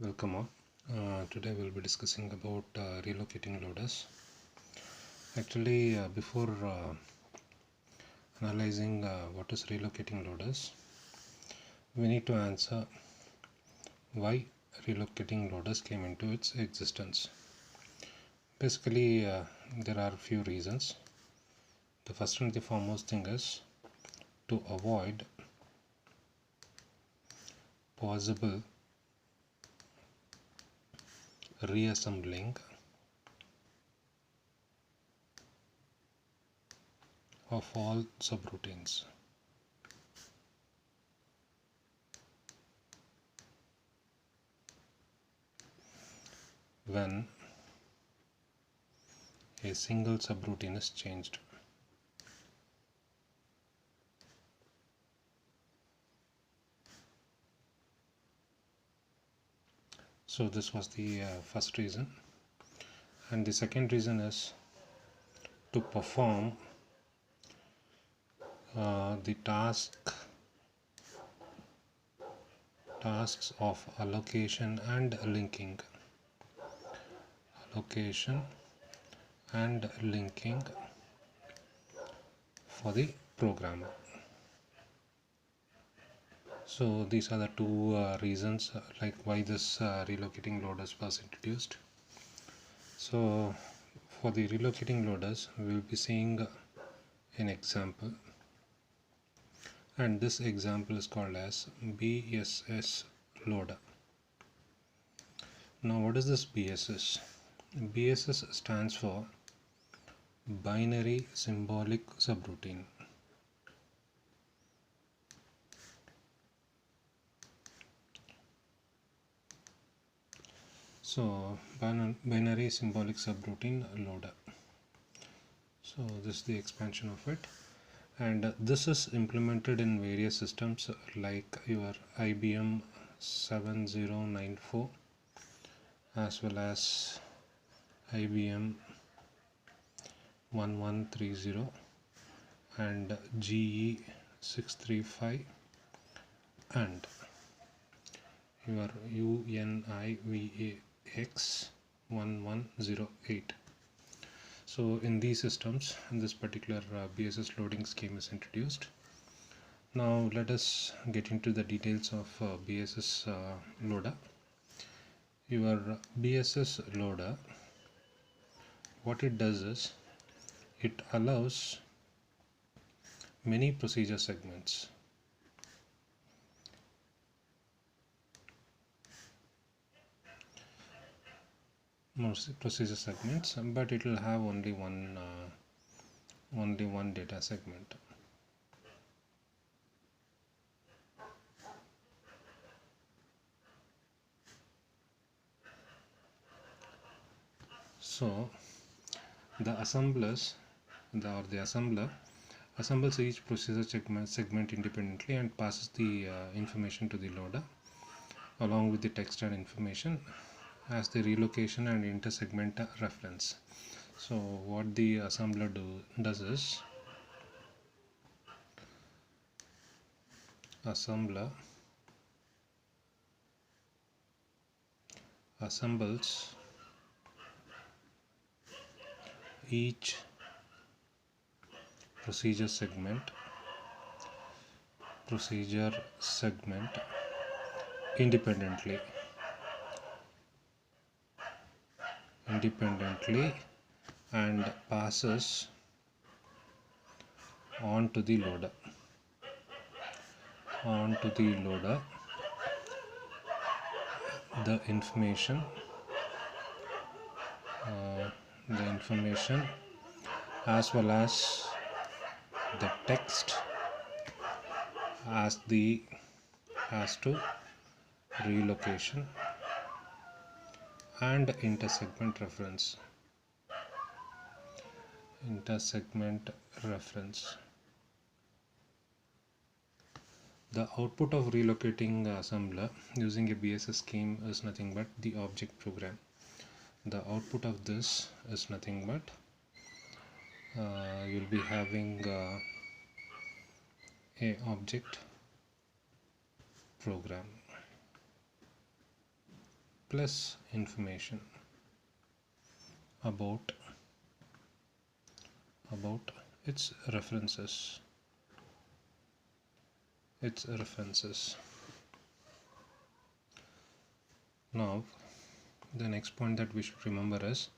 Welcome all. Today we'll be discussing about relocating loaders. Actually, before analyzing what is relocating loaders, we need to answer why relocating loaders came into its existence. Basically, there are a few reasons. The first and the foremost thing is to avoid possible reassembling of all subroutines. When a single subroutine is changed. So this was the first reason, and the second reason is to perform the tasks of allocation and linking for the programmer. So these are the two reasons like why this relocating loaders was introduced. So for the relocating loaders, we will be seeing an example, and this example is called as BSS loader. Now what is this BSS? BSS stands for binary symbolic subroutine. So binary symbolic subroutine loader. So this is the expansion of it, and this is implemented in various systems like your IBM 7094 as well as IBM 1130 and GE 635 and your UNIVAX 1108. So in these systems, this particular BSS loading scheme is introduced. Now let us get into the details of BSS loader. Your BSS loader, what it does is it allows many procedure segments. Most procedure segments, but it will have only one data segment. So the assembler assembles each procedure segment independently and passes the information to the loader along with the text and information as the relocation and intersegment reference. So what the assembler does is assembler assembles each procedure segment independently and passes on to the loader the information as well as the text as to relocation and intersegment reference. The output of relocating assembler using a BSS scheme is nothing but the object program. The output of this is nothing but you'll be having a object program. plus information about its references. Now the next point that we should remember is,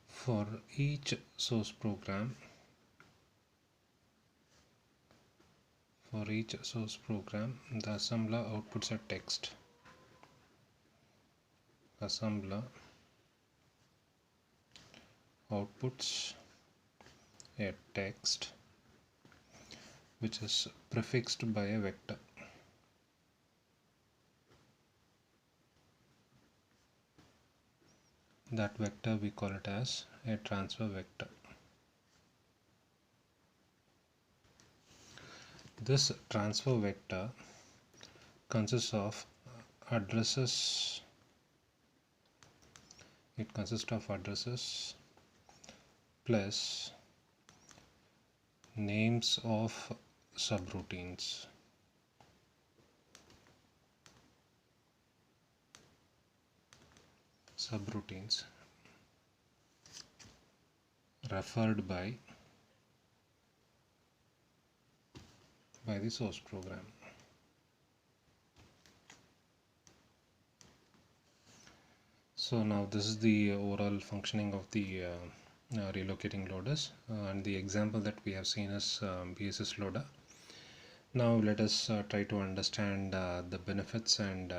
for each source program, the assembler outputs a text. Assembler outputs a text which is prefixed by a vector. That vector we call it as a transfer vector. This transfer vector consists of addresses. It consists of addresses plus names of subroutines. Referred by the source program. So now this is the overall functioning of the relocating loaders, and the example that we have seen is BSS loader. Now let us try to understand the benefits and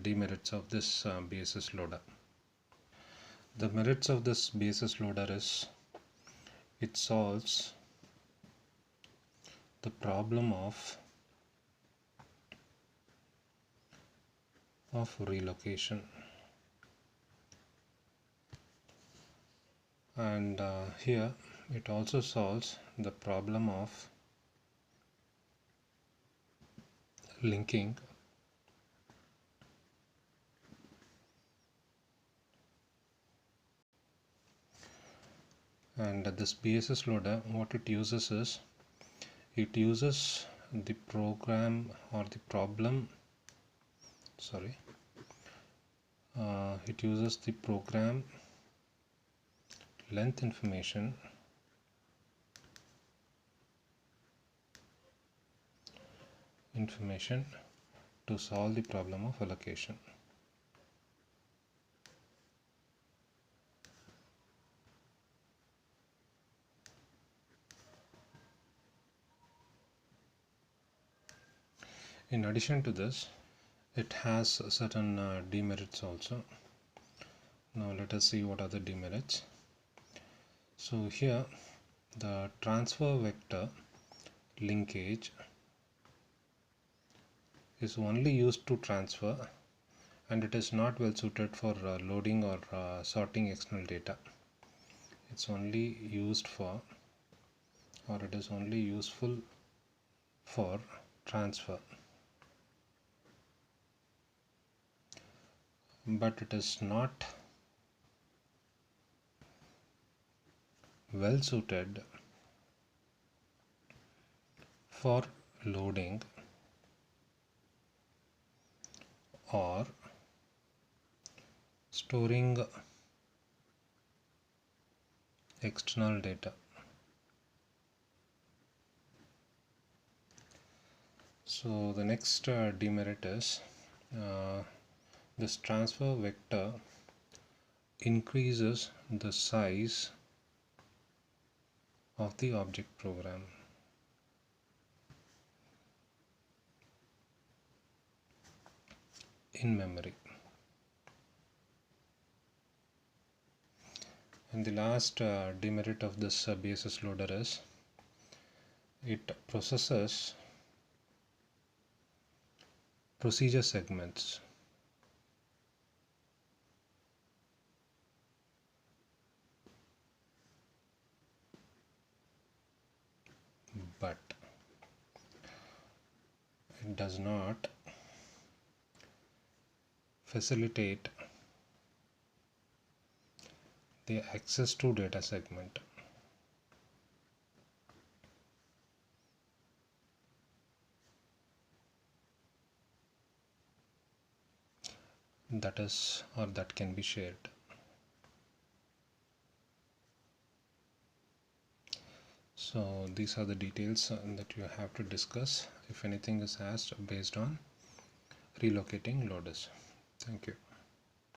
demerits of this BSS loader. The merits of this BSS loader is it solves the problem of relocation, and here it also solves the problem of linking and this BSS loader, what it uses is, it uses the program or the problem it uses the program length information to solve the problem of allocation. In addition to this, it has certain demerits also. Now let us see what are the demerits. So here the transfer vector linkage is only used to transfer, and it is not well suited for loading or sorting external data. It's only used for, or it is only useful for transfer, but it is not well suited for loading or storing external data. So the next demerit is this transfer vector increases the size of the object program. In memory. And the last demerit of this BSS loader is it processes procedure segments. But it does not facilitate the access to data segment. that is or that can be shared. So these are the details that you have to discuss if anything is asked based on relocating loaders. Thank you.